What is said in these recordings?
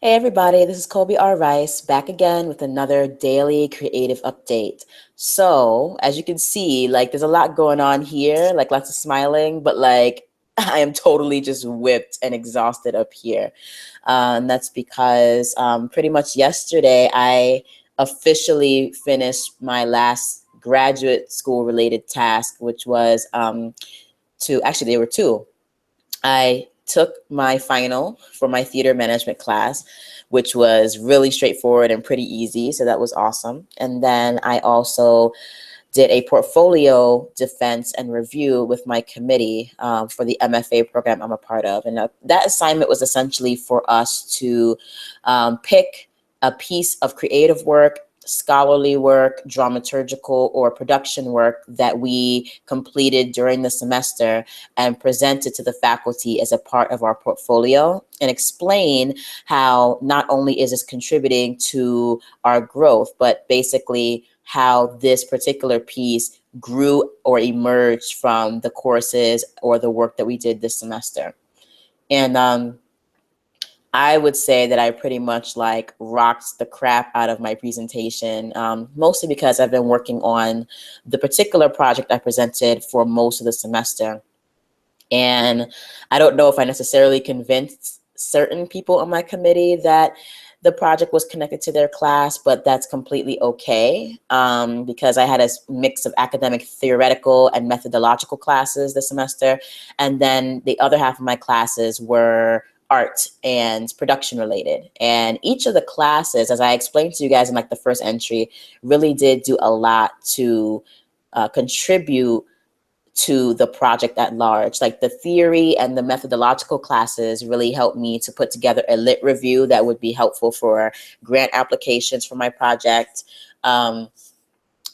Hey everybody, this is Kobe R. Rice back again with another daily creative update. So, as you can see, there's a lot going on here, lots of smiling, but I am totally just whipped and exhausted up here. And that's because pretty much yesterday I officially finished my last graduate school related task, which was actually, there were two. I took my final for my theater management class, which was really straightforward and pretty easy. So that was awesome. And then I also did a portfolio defense and review with my committee for the MFA program I'm a part of. And that assignment was essentially for us to pick a piece of creative work, scholarly work, dramaturgical, or production work that we completed during the semester and present it to the faculty as a part of our portfolio and explain how not only is this contributing to our growth, but basically how this particular piece grew or emerged from the courses or the work that we did this semester. And I would say that I pretty much rocked the crap out of my presentation, mostly because I've been working on the particular project I presented for most of the semester. And I don't know if I necessarily convinced certain people on my committee that the project was connected to their class, but that's completely okay because I had a mix of academic, theoretical, and methodological classes this semester. And then the other half of my classes were art and production related. And each of the classes, as I explained to you guys in the first entry, really did do a lot to contribute to the project at large. Like the theory and the methodological classes really helped me to put together a lit review that would be helpful for grant applications for my project.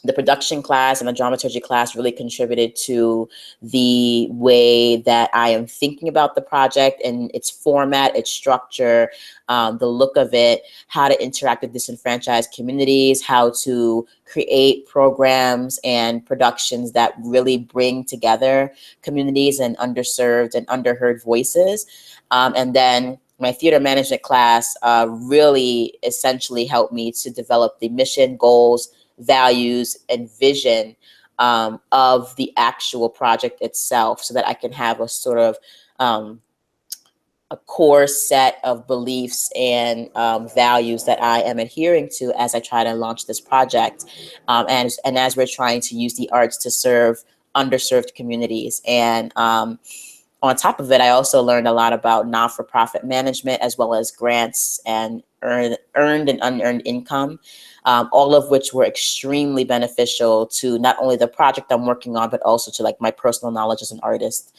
The production class and the dramaturgy class really contributed to the way that I am thinking about the project and its format, its structure, the look of it, how to interact with disenfranchised communities, how to create programs and productions that really bring together communities and underserved and underheard voices. And then my theater management class really essentially helped me to develop the mission, goals, values, and vision of the actual project itself so that I can have a sort of a core set of beliefs and values that I am adhering to as I try to launch this project. And as we're trying to use the arts to serve underserved communities. And on top of it, I also learned a lot about non-for-profit management as well as grants and earned and unearned income, all of which were extremely beneficial to not only the project I'm working on, but also to my personal knowledge as an artist.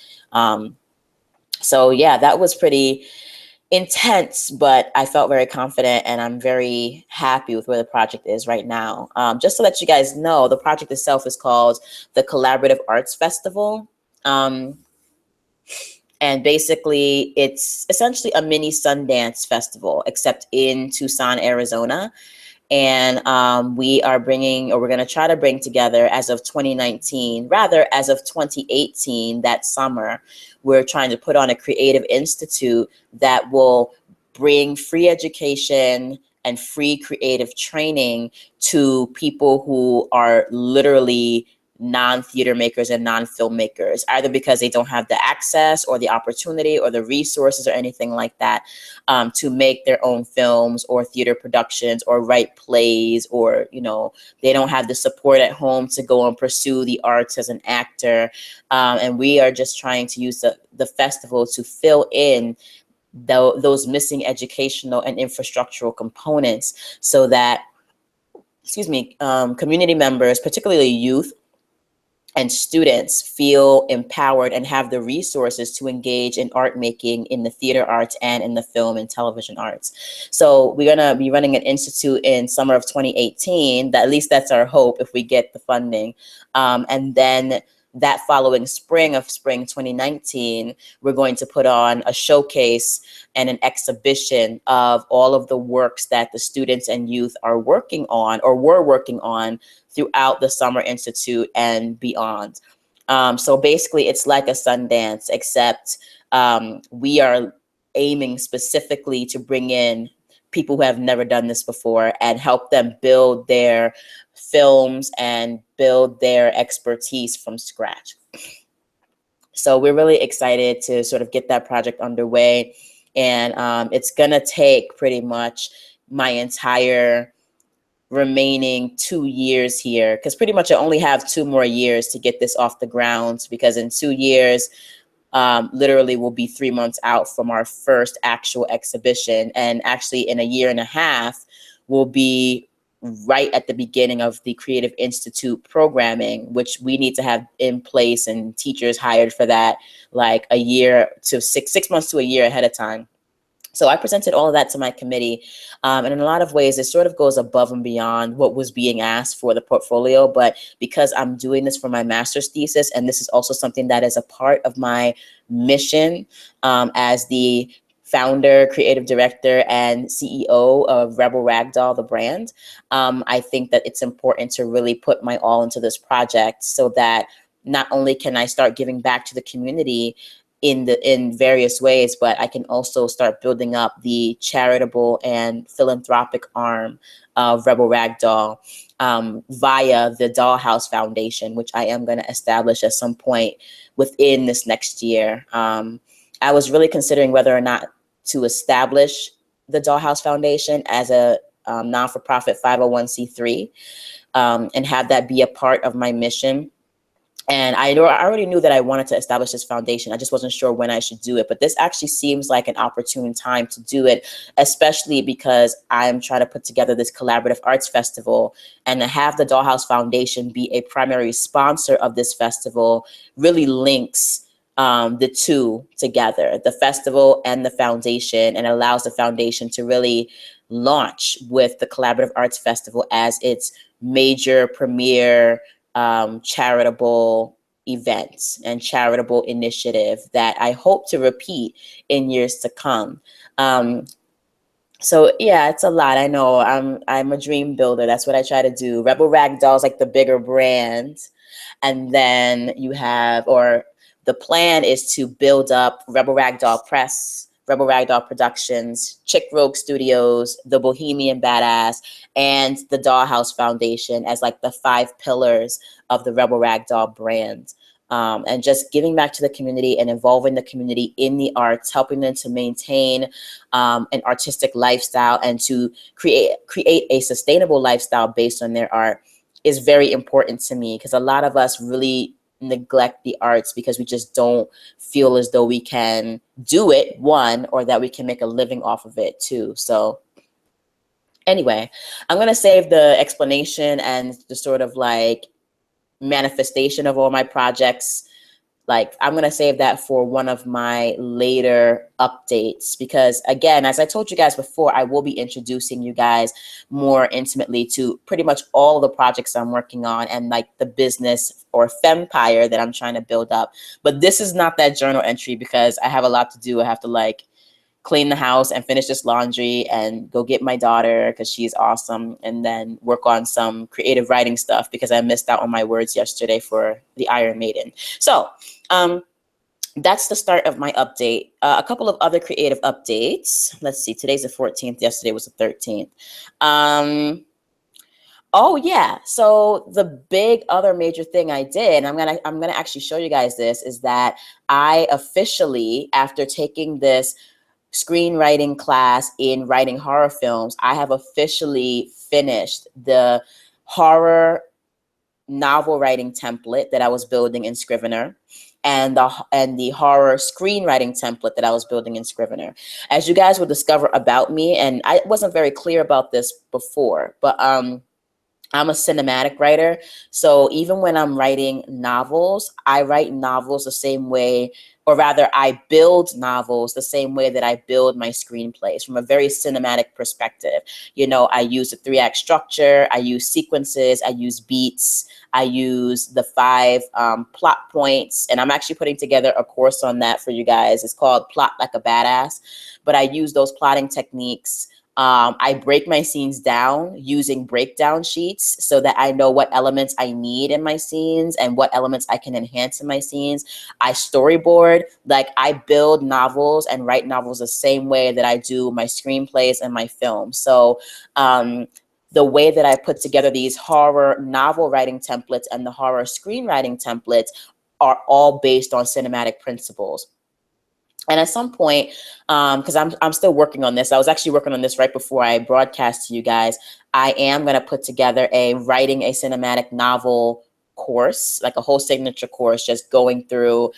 So yeah, that was pretty intense, but I felt very confident and I'm very happy with where the project is right now. Just to let you guys know, the project itself is called the Collaborative Arts Festival. And basically, it's essentially a mini Sundance festival, except in Tucson, Arizona. And we are bringing, or we're going to try to bring together as of 2019, rather as of 2018, that summer, we're trying to put on a creative institute that will bring free education and free creative training to people who are literally non-theater makers and non-filmmakers, either because they don't have the access or the opportunity or the resources or anything like that to make their own films or theater productions or write plays, or they don't have the support at home to go and pursue the arts as an actor. And we are just trying to use the festival to fill in those missing educational and infrastructural components so that, community members, particularly youth and students, feel empowered and have the resources to engage in art making in the theater arts and in the film and television arts. So we're going to be running an institute in summer of 2018. At least that's our hope if we get the funding. And then that following spring 2019, we're going to put on a showcase and an exhibition of all of the works that the students and youth are working on or were working on throughout the Summer Institute and beyond. So basically, it's like a Sundance, except we are aiming specifically to bring in people who have never done this before and help them build their films and build their expertise from scratch. So we're really excited to sort of get that project underway. And it's going to take pretty much my entire remaining 2 years here, because pretty much I only have 2 more years to get this off the ground, because in 2 years, literally we'll be 3 months out from our first actual exhibition. And actually in a year and a half, we'll be right at the beginning of the Creative Institute programming, which we need to have in place and teachers hired for that, like a year to 6 months to a year ahead of time. So I presented all of that to my committee. And in a lot of ways, it sort of goes above and beyond what was being asked for the portfolio. But because I'm doing this for my master's thesis, and this is also something that is a part of my mission as the founder, creative director, and CEO of Rebel Ragdoll, the brand, I think that it's important to really put my all into this project so that not only can I start giving back to the community in various ways, but I can also start building up the charitable and philanthropic arm of Rebel Ragdoll via the Dollhouse Foundation, which I am going to establish at some point within this next year. I was really considering whether or not to establish the Dollhouse Foundation as a non-for-profit 501c3 and have that be a part of my mission. And I already knew that I wanted to establish this foundation. I just wasn't sure when I should do it. But this actually seems like an opportune time to do it, especially because I'm trying to put together this collaborative arts festival, and to have the Dollhouse Foundation be a primary sponsor of this festival really links the two together, the festival and the foundation, and allows the foundation to really launch with the Collaborative Arts Festival as its major premier charitable events and charitable initiative that I hope to repeat in years to come. So yeah, it's a lot. I know I'm a dream builder. That's what I try to do. Rebel Ragdoll is like the bigger brand. And then you have, or the plan is to build up Rebel Ragdoll Press, Rebel Ragdoll Productions, Chick Rogue Studios, The Bohemian Badass, and the Dollhouse Foundation as like the 5 pillars of the Rebel Ragdoll brand. And just giving back to the community and involving the community in the arts, helping them to maintain an artistic lifestyle and to create a sustainable lifestyle based on their art is very important to me, because a lot of us really neglect the arts because we just don't feel as though we can do it, one, or that we can make a living off of it, too. So anyway, I'm going to save the explanation and the sort of like manifestation of all my projects. Like, I'm going to save that for one of my later updates, because again, as I told you guys before, I will be introducing you guys more intimately to pretty much all the projects I'm working on and like the business or fempire that I'm trying to build up. But this is not that journal entry because I have a lot to do. I have to like clean the house and finish this laundry and go get my daughter because she's awesome, and then work on some creative writing stuff because I missed out on my words yesterday for the Iron Maiden. So that's the start of my update. A couple of other creative updates. Let's see, today's the 14th, yesterday was the 13th. Oh yeah, so the big other major thing I did, and I'm gonna actually show you guys this, is that I officially, after taking this screenwriting class in writing horror films, I have officially finished the horror novel writing template that I was building in Scrivener, and the horror screenwriting template that I was building in Scrivener. As you guys will discover about me, and I wasn't very clear about this before, but I'm a cinematic writer. So even when I'm writing novels, I write novels the same way, or rather I build novels the same way that I build my screenplays, from a very cinematic perspective. You know, I use a 3-act structure, I use sequences, I use beats, I use the 5 plot points, and I'm actually putting together a course on that for you guys. It's called Plot Like a Badass, but I use those plotting techniques I break my scenes down using breakdown sheets so that I know what elements I need in my scenes and what elements I can enhance in my scenes. I storyboard, like I build novels and write novels the same way that I do my screenplays and my films. So the way that I put together these horror novel writing templates and the horror screenwriting templates are all based on cinematic principles. And at some point, because I'm still working on this, I was actually working on this right before I broadcast to you guys. I am going to put together a writing a cinematic novel course, like a whole signature course, just going through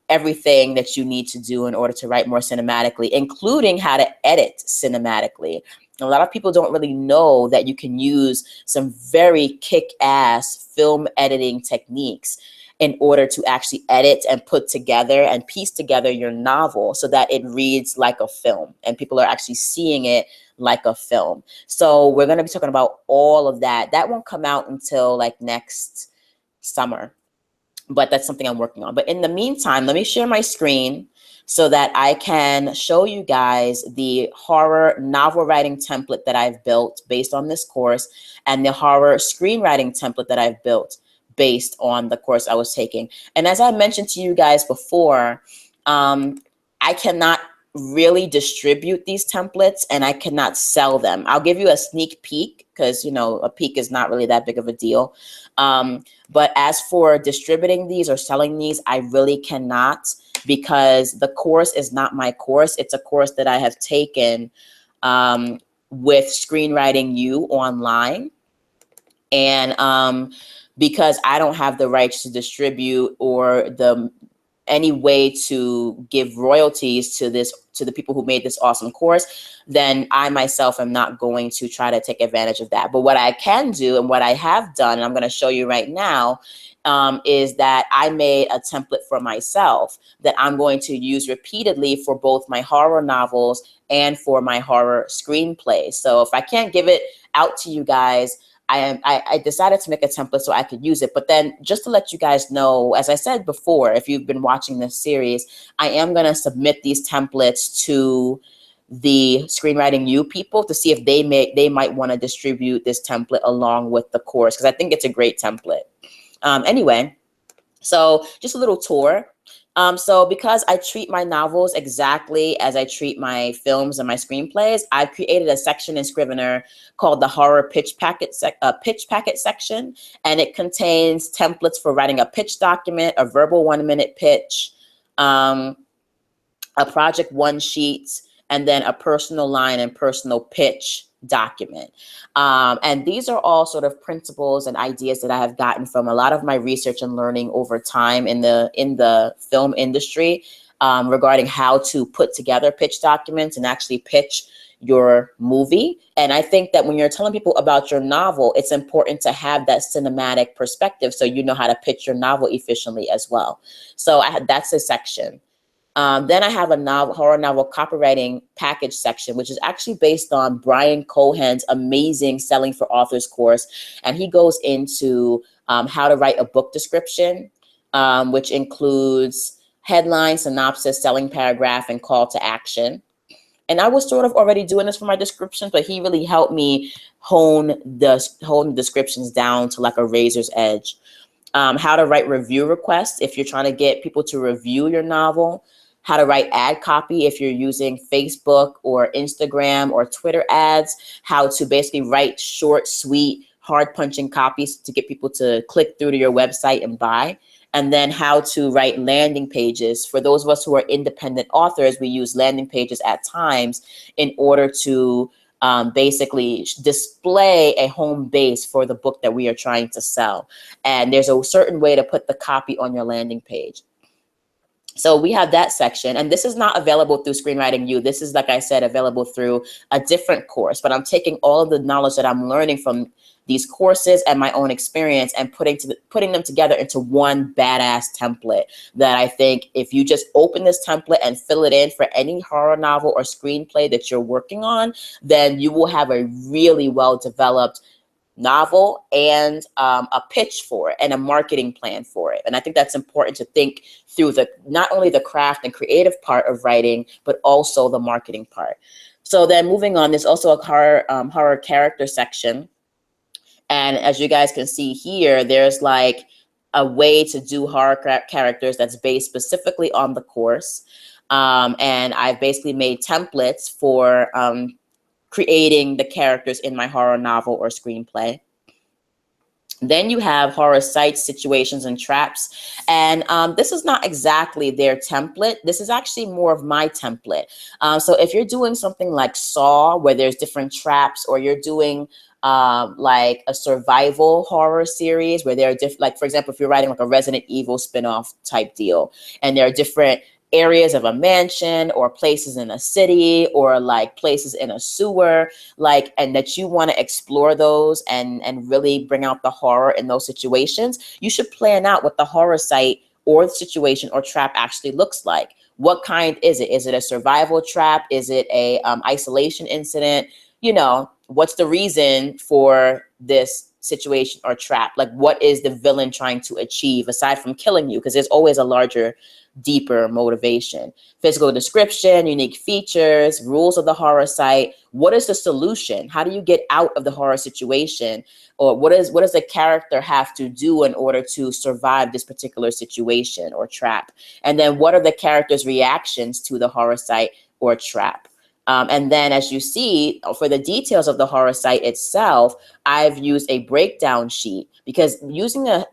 everything that you need to do in order to write more cinematically, including how to edit cinematically. A lot of people don't really know that you can use some very kick-ass film editing techniques in order to actually edit and put together and piece together your novel so that it reads like a film and people are actually seeing it like a film. So we're going to be talking about all of that. That won't come out until like next summer, but that's something I'm working on. But in the meantime, let me share my screen so that I can show you guys the horror novel writing template that I've built based on this course and the horror screenwriting template that I've built based on the course I was taking. And as I mentioned to you guys before, I cannot really distribute these templates and I cannot sell them. I'll give you a sneak peek because, you know, a peek is not really that big of a deal. But as for distributing these or selling these, I really cannot because the course is not my course. It's a course that I have taken with Screenwriting U online. And because I don't have the rights to distribute or any way to give royalties to the people who made this awesome course, then I myself am not going to try to take advantage of that. But what I can do and what I have done, and I'm going to show you right now, is that I made a template for myself that I'm going to use repeatedly for both my horror novels and for my horror screenplays. So if I can't give it out to you guys, I decided to make a template so I could use it. But then just to let you guys know, as I said before, if you've been watching this series, I am going to submit these templates to the Screenwriting U people to see if they might want to distribute this template along with the course, because I think it's a great template. Anyway, so just a little tour. So because I treat my novels exactly as I treat my films and my screenplays, I've created a section in Scrivener called the Horror Pitch Packet section, and it contains templates for writing a pitch document, a verbal 1-minute pitch, a project one sheet, and then a personal line and personal pitch document. And these are all sort of principles and ideas that I have gotten from a lot of my research and learning over time in the film industry regarding how to put together pitch documents and actually pitch your movie. And I think that when you're telling people about your novel, it's important to have that cinematic perspective so you know how to pitch your novel efficiently as well. So that's a section. Then I have a horror novel copywriting package section, which is actually based on Brian Cohen's amazing Selling for Authors course. And he goes into how to write a book description, which includes headline, synopsis, selling paragraph, and call to action. And I was sort of already doing this for my descriptions, but he really helped me hone the descriptions down to like a razor's edge. How to write review requests if you're trying to get people to review your novel. How to write ad copy if you're using Facebook or Instagram or Twitter ads. How to basically write short, sweet, hard-punching copies to get people to click through to your website and buy. And then how to write landing pages. For those of us who are independent authors, we use landing pages at times in order to basically display a home base for the book that we are trying to sell. And there's a certain way to put the copy on your landing page. So we have that section, and this is not available through Screenwriting U. This is, like I said, available through a different course, but I'm taking all of the knowledge that I'm learning from these courses and my own experience and putting them together into one badass template that I think if you just open this template and fill it in for any horror novel or screenplay that you're working on, then you will have a really well-developed novel and a pitch for it and a marketing plan for it. And I think that's important to think through the not only the craft and creative part of writing, but also the marketing part. So then moving on, there's also a horror character section. And as you guys can see here, there's like a way to do horror characters that's based specifically on the course. And I've basically made templates for creating the characters in my horror novel or screenplay. Then you have horror sites, situations, and traps. And this is not exactly their template. This is actually more of my template. So if you're doing something like Saw, where there's different traps, or you're doing like a survival horror series where there are different, like for example, if you're writing like a Resident Evil spinoff type deal, and there are different areas of a mansion or places in a city or like places in a sewer, like, and that you want to explore those and really bring out the horror in those situations, you should plan out what the horror site or the situation or trap actually looks like. What kind is it? Is it a survival trap? Is it a isolation incident? You know, what's the reason for this situation or trap? Like, what is the villain trying to achieve aside from killing you? Because there's always a larger, deeper motivation. Physical description, unique features, rules of the horror site. What is the solution? How do you get out of the horror situation? Or what does the character have to do in order to survive this particular situation or trap? And then what are the character's reactions to the horror site or trap? And then as you see, for the details of the horror site itself, I've used a breakdown sheet, because using a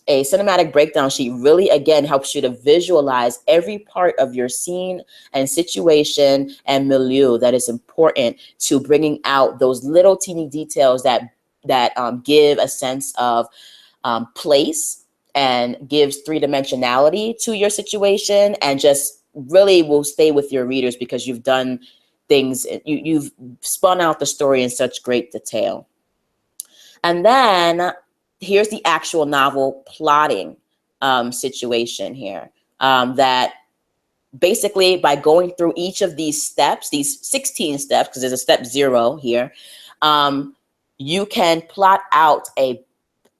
cinematic breakdown sheet really, again, helps you to visualize every part of your scene and situation and milieu that is important to bringing out those little teeny details that give a sense of place and gives three-dimensionality to your situation, and just really will stay with your readers because you've done things, you've spun out the story in such great detail. And then here's the actual novel plotting situation here, that basically by going through each of these steps, these 16 steps, because there's a step 0 here, you can plot out a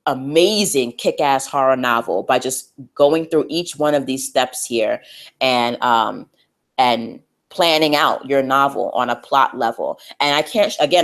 amazing kick-ass horror novel by just going through each one of these steps here and planning out your novel on a plot level. And I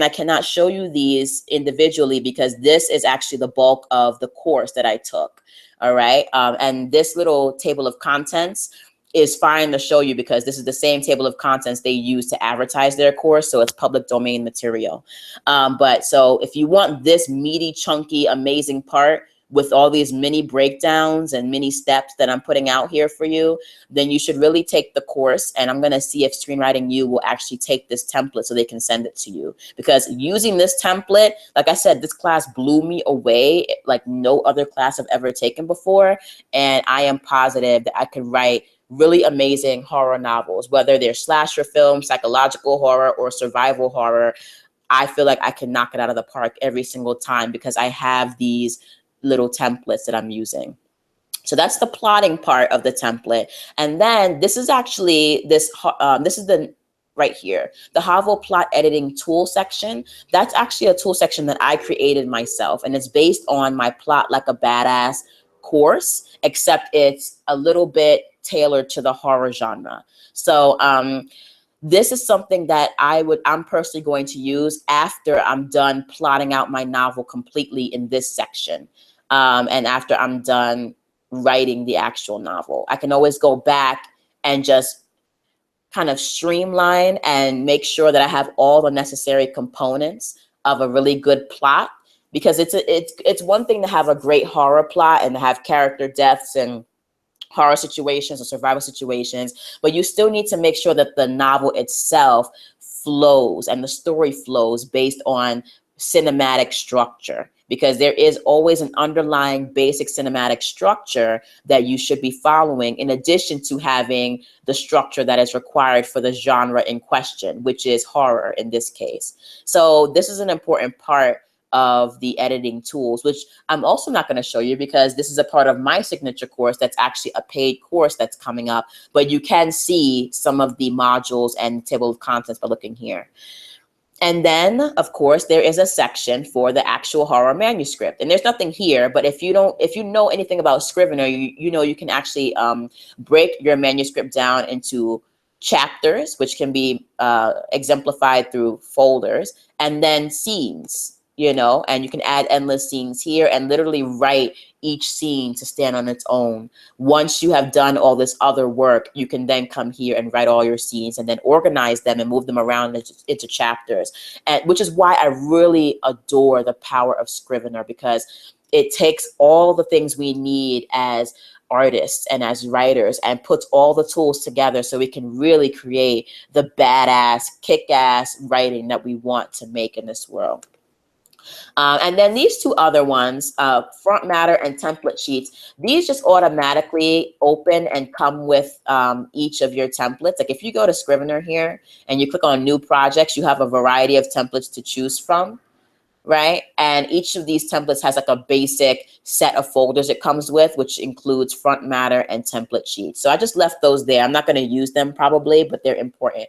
cannot show you these individually because this is actually the bulk of the course that I took. All right. And this little table of contents is fine to show you because this is the same table of contents they use to advertise their course. So it's public domain material. But so if you want this meaty, chunky, amazing part with all these mini breakdowns and mini steps that I'm putting out here for you, then you should really take the course. And I'm going to see if Screenwriting U will actually take this template so they can send it to you. Because using this template, like I said, this class blew me away like no other class I've ever taken before. And I am positive that I could write really amazing horror novels, whether they're slasher films, psychological horror, or survival horror. I feel like I can knock it out of the park every single time because I have these little templates that I'm using. So that's the plotting part of the template. And then this is actually this is the right here, the Havel plot editing tool section. That's actually a tool section that I created myself, and it's based on my Plot Like a Badass course, except it's a little bit tailored to the horror genre. So this is something that I'm personally going to use after I'm done plotting out my novel completely in this section. And after I'm done writing the actual novel, I can always go back and just kind of streamline and make sure that I have all the necessary components of a really good plot. Because it's one thing to have a great horror plot and to have character deaths and horror situations or survival situations, but you still need to make sure that the novel itself flows and the story flows based on cinematic structure, because there is always an underlying basic cinematic structure that you should be following, in addition to having the structure that is required for the genre in question, which is horror in this case. So this is an important part of the editing tools, which I'm also not going to show you because this is a part of my signature course that's actually a paid course that's coming up, but you can see some of the modules and table of contents by looking here. And then, of course, there is a section for the actual horror manuscript. And there's nothing here, but if you know anything about Scrivener, you know you can actually break your manuscript down into chapters, which can be exemplified through folders, and then scenes, you know, and you can add endless scenes here and literally write each scene to stand on its own. Once you have done all this other work, you can then come here and write all your scenes and then organize them and move them around into chapters. And which is why I really adore the power of Scrivener, because it takes all the things we need as artists and as writers and puts all the tools together so we can really create the badass, kick-ass writing that we want to make in this world. And then these two other ones, front matter and template sheets, these just automatically open and come with each of your templates. Like if you go to Scrivener here and you click on new projects, you have a variety of templates to choose from, right? And each of these templates has like a basic set of folders it comes with, which includes front matter and template sheets. So I just left those there. I'm not going to use them probably, but they're important.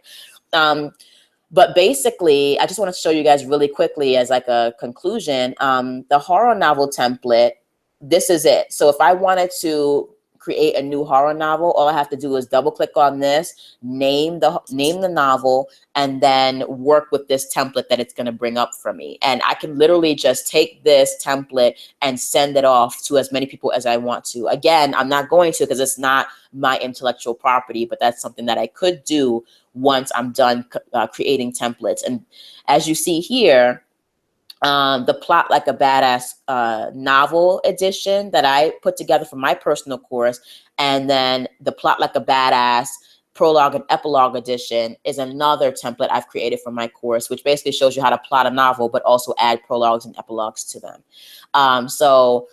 But basically, I just want to show you guys really quickly as like a conclusion, the horror novel template, this is it. So if I wanted to create a new horror novel, all I have to do is double click on this, name the novel, and then work with this template that it's going to bring up for me. And I can literally just take this template and send it off to as many people as I want to. Again, I'm not going to because it's not my intellectual property, but that's something that I could do once I'm done creating templates. And as you see here, the Plot Like a Badass novel edition that I put together for my personal course, and then the Plot Like a Badass prologue and epilogue edition is another template I've created for my course, which basically shows you how to plot a novel, but also add prologues and epilogues to them. So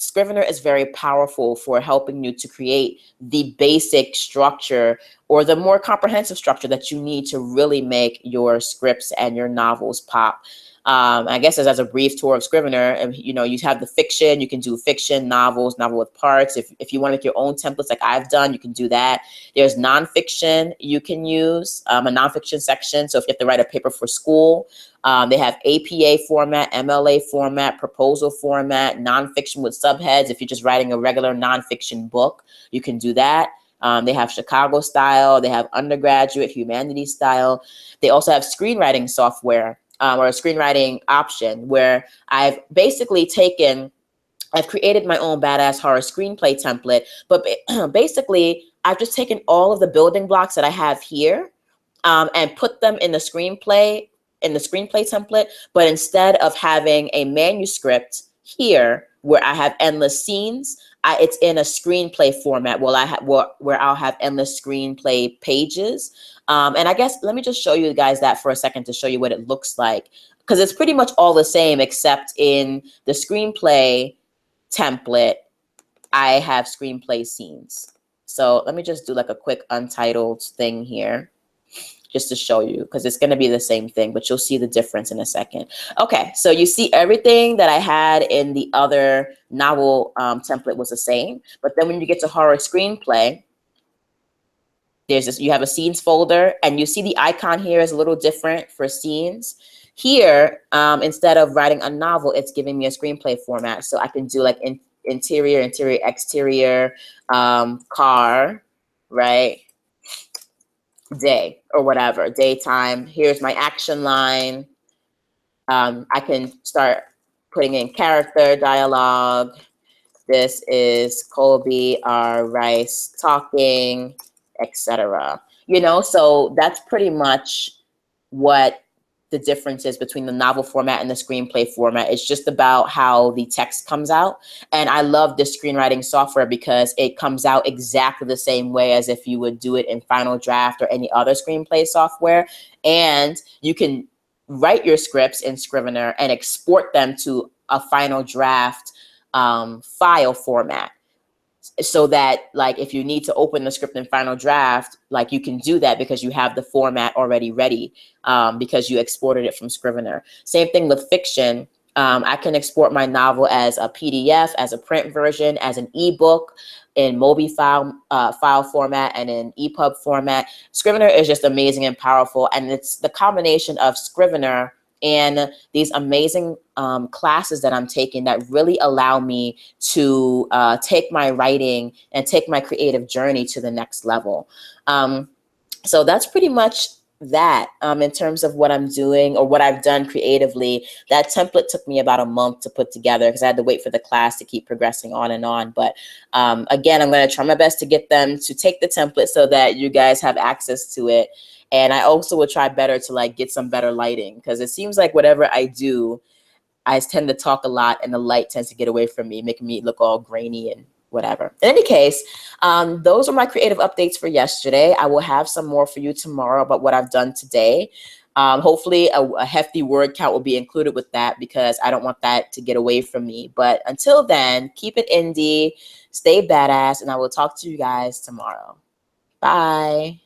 Scrivener is very powerful for helping you to create the basic structure or the more comprehensive structure that you need to really make your scripts and your novels pop. I guess as a brief tour of Scrivener, you know, you have the fiction, you can do fiction, novels, novel with parts. If you want to make your own templates like I've done, you can do that. There's nonfiction you can use, a nonfiction section. So if you have to write a paper for school, they have APA format, MLA format, proposal format, nonfiction with subheads. If you're just writing a regular nonfiction book, you can do that. They have Chicago style, they have undergraduate humanities style. They also have screenwriting software, or a screenwriting option where I've created my own badass horror screenplay template, but basically I've just taken all of the building blocks that I have here and put them in the screenplay template. But instead of having a manuscript here where I have endless scenes, it's in a screenplay format where I'll have endless screenplay pages. And I guess let me just show you guys that for a second to show you what it looks like, because it's pretty much all the same, except in the screenplay template, I have screenplay scenes. So let me just do like a quick untitled thing here, just to show you, because it's going to be the same thing, but you'll see the difference in a second. Okay, so you see everything that I had in the other novel template was the same, but then when you get to horror screenplay, you have a scenes folder, and you see the icon here is a little different for scenes. Here, instead of writing a novel, it's giving me a screenplay format, so I can do like interior, exterior, car, right? Day or whatever, daytime. Here's my action line. I can start putting in character dialogue. This is Colby R. Rice talking, etc. You know, so that's pretty much what the difference is between the novel format and the screenplay format. It's just about how the text comes out. And I love this screenwriting software because it comes out exactly the same way as if you would do it in Final Draft or any other screenplay software. And you can write your scripts in Scrivener and export them to a Final Draft file format, so that like if you need to open the script in Final Draft, like you can do that because you have the format already ready, because you exported it from Scrivener. Same thing with fiction. I can export my novel as a PDF, as a print version, as an ebook, in Mobi file format, and in EPUB format. Scrivener is just amazing and powerful, and it's the combination of Scrivener and these amazing classes that I'm taking that really allow me to take my writing and take my creative journey to the next level. So that's pretty much that in terms of what I'm doing or what I've done creatively. That template took me about a month to put together because I had to wait for the class to keep progressing on and on. But again, I'm going to try my best to get them to take the template so that you guys have access to it. And I also will try better to like get some better lighting, because it seems like whatever I do, I tend to talk a lot and the light tends to get away from me, making me look all grainy and whatever. In any case, those are my creative updates for yesterday. I will have some more for you tomorrow about what I've done today. Hopefully a hefty word count will be included with that, because I don't want that to get away from me. But until then, keep it indie, stay badass, and I will talk to you guys tomorrow. Bye.